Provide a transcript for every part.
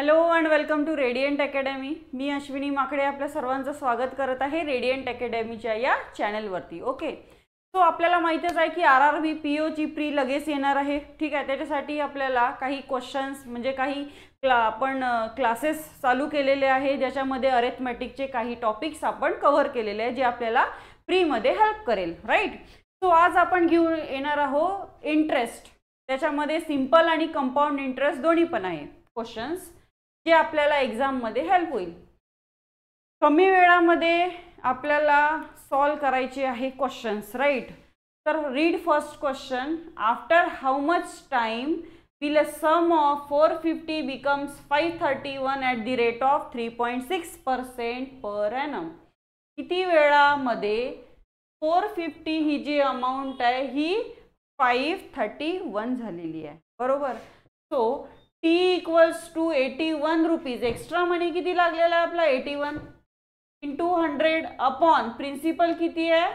Hello and welcome to Radiant Academy. मी अश्विनी माकडे आपल्या सर्वांचं स्वागत करत आहे रेडियंट अकॅडमीच्या या चॅनलवरती. ओके, सो आपल्याला माहितीच आहे की RRB POची प्री लगेच येणार आहे. ठीक आहे, त्याच्यासाठी आपल्याला काही क्वेश्चन्स म्हणजे काही आपण क्लासेस चालू केलेले आहे ज्याच्यामध्ये अरिथमेटिकचे काही टॉपिक्स आपण कव्हर केलेले आहे जे आपल्याला प्रीमध्ये हेल्प करेल. राईट, सो आज आपण घेऊन येणार आहोत इंटरेस्ट. त्याच्यामध्ये सिंपल आणि कंपाऊंड इंटरेस्ट दोन्ही पण आहे क्वेश्चन्स जे आपल्याला एग्जाममध्ये हेल्प होईल. कमी वेळामध्ये आपल्याला सॉल्व करायचे आहे क्वेश्चन्स. राईट, तर read first question. After how much time will a sum of 450 becomes 531 at the rate of 3.6% per annum. किती वेळामध्ये 450 ही जी अमाउंट आहे ही 531 झालेली आहे. बरोबर. So T equals to 81 rupees. Extra money किती लागलेला आहे आपला 81 इंटू 100 अपॉन प्रिन्सिपल किती आहे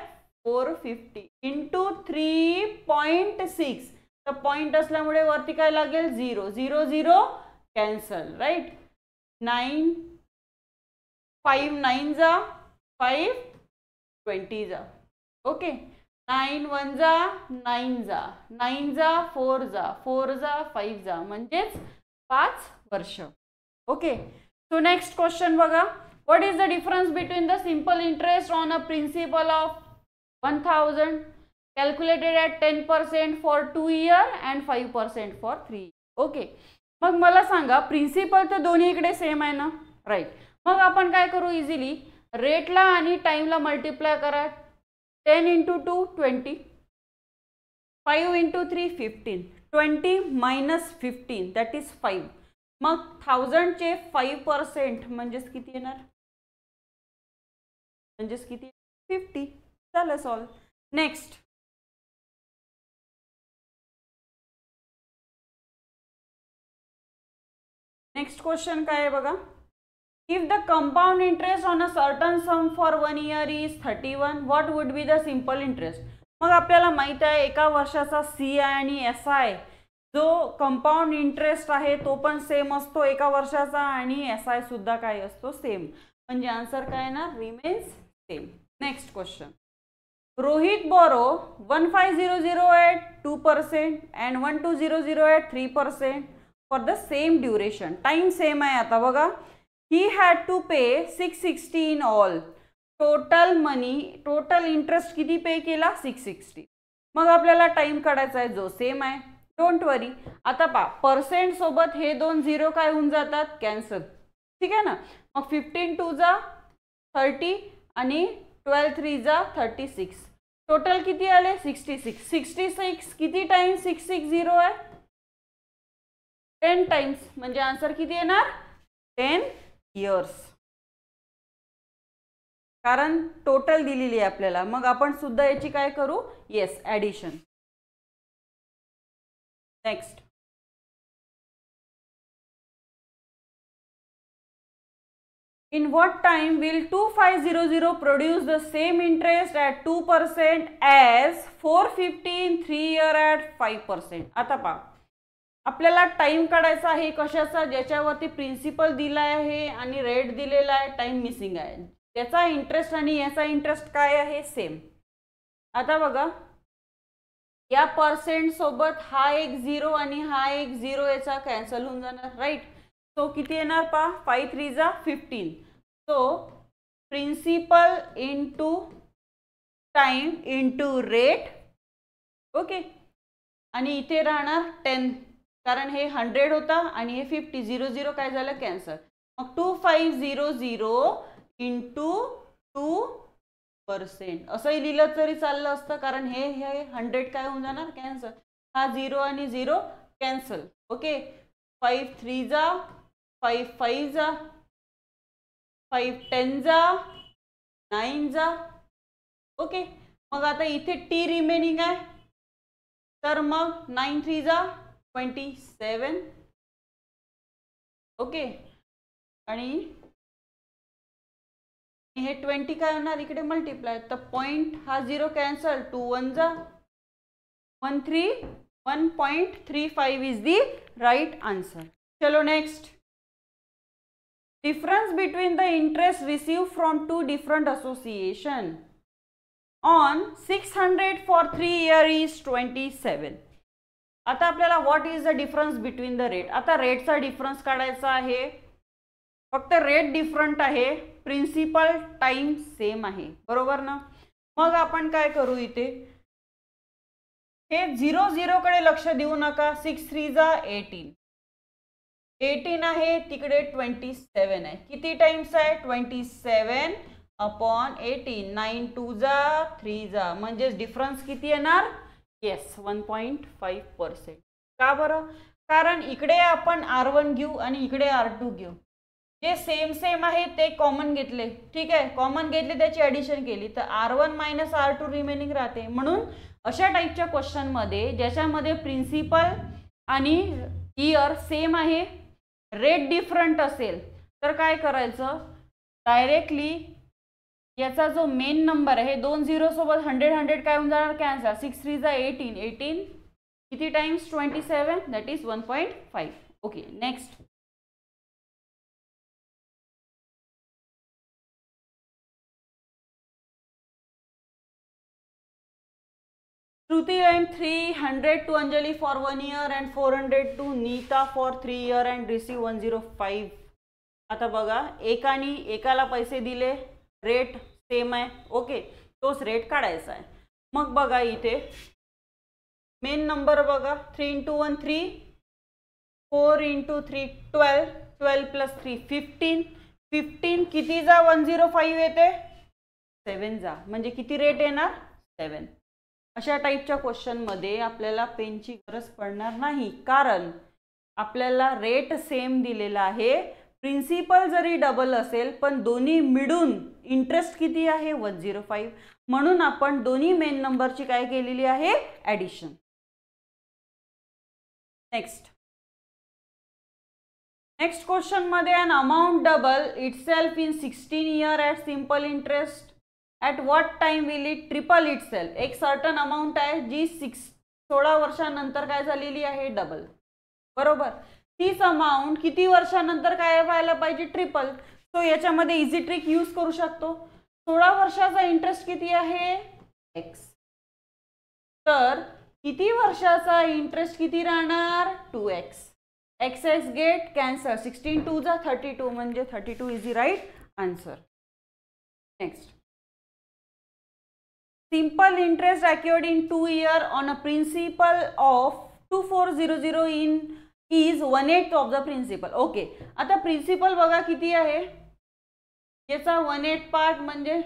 450 इंटू 3.6. तर पॉइंट असल्यामुळे वरती काय लागेल 0 0 0 कॅन्सल. राईट, 9 5 9 जा 5 20 जा. ओके, 9 1 जा 9 जा 9 जा 4 जा 4 जा 5 जा म्हणजेच 5 वर्ष. ओके, सो नेक्स्ट क्वेश्चन बघा. What is the difference between the simple interest on a principal of 1000 calculated at 10% for 2 year and 5% for 3. Okay, मग मला सांगा प्रिन्सिपल तर दोन्ही इकडे सेम आहे ना. राईट, मग आपण काय करू इझिली रेटला आणि टाइमला मल्टिप्लाय करा. 10 into 2 20, 5 into 3 15, 20 minus 15 that is 5. मग 1000चे 5% म्हणजेच किती येणार, म्हणजेच किती 50. चला सॉल्व. नेक्स्ट नेक्स्ट क्वेश्चन काय आहे बघा. If the compound interest on a certain some for 1 year is 31, what would be the simple interest. मग आपल्याला माहित आहे एका वर्षाचा CI आणि SI जो कंपाउंड इंटरेस्ट आहे तो पण सेम असतो एका वर्षाचा आणि SI सुद्धा काय असतो सेम. म्हणजे आन्सर काय ना remains same. Next question. Rohit borrow 1500 at 2% and 1200 at 3% for the same duration. Time same आहे. आता बघा, he had to pay 660 in all. Total money total interest किती पे केला 660. मग आपल्याला टाइम काढायचा आहे जो सेम आहे. डोंट वरी. आता पहा पर्सेंट सोबत हे दोन झिरो काय होऊन जातात कॅन्सल. ठीक आहे ना. मग 15 2 जा 30 आणि 12 3 जा 36. टोटल किती आले 66. 66 किती टाइम 660 आहे 10 टाइम्स. म्हणजे आन्सर किती येणार 10 इयर्स. कारण टोटल दिलेली आहे आपल्याला. मग आपण सुद्धा याची काय करू yes addition. Next. In what time will 2500 produce the same interest at 2% as 450 in 3 year at 5%. आता पहा आपल्याला टाइम काढायचा आहे कशाचा ज्याच्यावरती प्रिन्सिपल दिला आहे आणि रेट दिलेला आहे, टाइम मिसिंग आहे. त्याचा इंटरेस्ट आणि याचा इंटरेस्ट काय आहे सेम. आता बघा या पर्सेंट सोबत हा एक 0 आणि हा एक 0 याचा कॅन्सल होऊन जाणार. राईट, सो किती येणार पहा 5 3 जा 15. So principal into time into rate. Okay, आणि इथे राहणार 10 कारण हे 100 होता आणि हे 50 0 0 काय झालं कॅन्सल. मग 2500 इंटू 2% असंही लिहिलं तरी चाललं असतं कारण हे 100 काय होऊन जाणार कॅन्सल. हा 0 आणि 0 कॅन्सल. ओके, 5 3 जा 5 5 जा 5 10 जा 9 जा. ओके, मग आता इथे T रिमेनिंग आहे तर मग 9 3 जा 27. ओके, आणि हे 20 काय होणार इकडे मल्टिप्लाय तर पॉइंट हा 0 कॅन्सल 2 1 जा 1.35 इज दी राइट आंसर. चलो next. Difference between the interest receive from two different association on 600 for 3 year इज 27. आता आपल्याला what is the difference between the rate. आता रेटचा डिफरन्स काढायचा आहे. फक्त रेट डिफरंट आहे, प्रिन्सिपल टाइम सेम आहे, बरोबर ना. मग आपण काय करू, इथे हे 0 0 कडे लक्ष देऊ नका. 6 3 जा 18, 18 आहे, तिकडे 27 आहे. किती टाइम्स आहे, 27 अपॉन 18. 9 2 जा 3 जा, म्हणजे डिफरन्स किती येणार, येस 1.5%. का बरं, कारण इकडे आपण R1 घेऊ आणि इकडे R2 घेऊ. जे सेम सेम आहे ते कॉमन घेतले, ठीक आहे, कॉमन घेतले त्याची ॲडिशन केली तर R1 मायनस R2 रिमेनिंग राहते. म्हणून अशा टाईपच्या क्वेश्चनमध्ये ज्याच्यामध्ये प्रिन्सिपल आणि इयर सेम आहे, रेट डिफरंट असेल तर काय करायचं, डायरेक्टली याचा जो मेन नंबर आहे 2 0 सोबत 100 100 काय होऊन जाणार, कॅन्सल. 6 3 जा 18, 18 किती times 27, that is 1.5. Okay, next. Shruti lent 300 to Anjali for 1 year and 400 to Neeta for 3 year and receive 105. आता बघा, एकानी एकाला पैसे दिले, रेट सेम आहे, ओके, तोच रेट काढायचा आहे. मग बघा इथे मेन नंबर बघा, 3 into 1 3, 4 into 3 12, 12 plus 3 15, 15 किती जा 105 येते, 7 जा, म्हणजे किती रेट येणार, 7. अशा टाईपच्या क्वेश्चनमध्ये आपल्याला पेनची गरज पडणार नाही, कारण आपल्याला रेट सेम दिलेला आहे. प्रिन्सिपल जरी डबल असेल पण दोन्ही मिळून इंटरेस्ट किती आहे 105, म्हणून आपण दोन्ही मेन नंबरची काय केलेली आहे, ॲडिशन. नेक्स्ट क्वेश्चन मध्ये an amount double itself in 16 year at simple interest, at what time will it triple itself. एक सर्टन अमाउंट आहे जी 16 वर्षानंतर काय झालेली आहे, डबल, बरोबर. तीच अमाउंट किती वर्षानंतर काय व्हायला पाहिजे, ट्रिपल. सो याच्यामध्ये इझी ट्रिक यूज करू शकतो. 16 वर्षाचा इंटरेस्ट किती आहे, एक्स, तर किती वर्षाचा इंटरेस्ट किती राहणार, 2x. X x get cancel, 16 2 जा 32, म्हणजे 32 is the right answer. Next. Simple interest accrued in 2 year on a principal of 2400 in is 1/8 of the principal. Okay, आता प्रिन्सिपल बघा किती आहे, याचा 1/8 पार्ट म्हणजे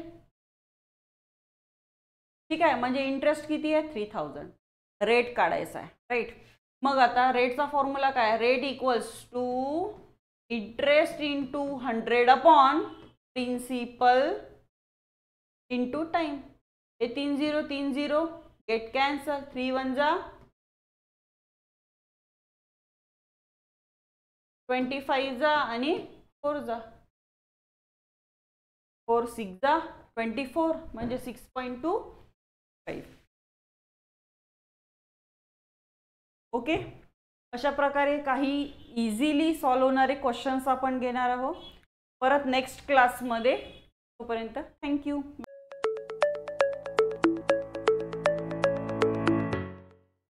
ठीक आहे, म्हणजे इंटरेस्ट किती आहे 3000. रेट काढायचा आहे, राईट. मग आता रेटचा फॉर्म्युला काय, rate equals to interest into 100 upon principal into time. हे 3 0 3 0 गेट कॅन्सल, 3 1 जा 25 जा आणि 4 जा 4 6 जा 24, म्हणजे 6.25. ओके, अशा प्रकारे काही इझिली सॉल्व होणारे क्वेश्चन्स आपण घेणार आहोत परत नेक्स्ट क्लासमध्ये. तोपर्यंत थँक्यू.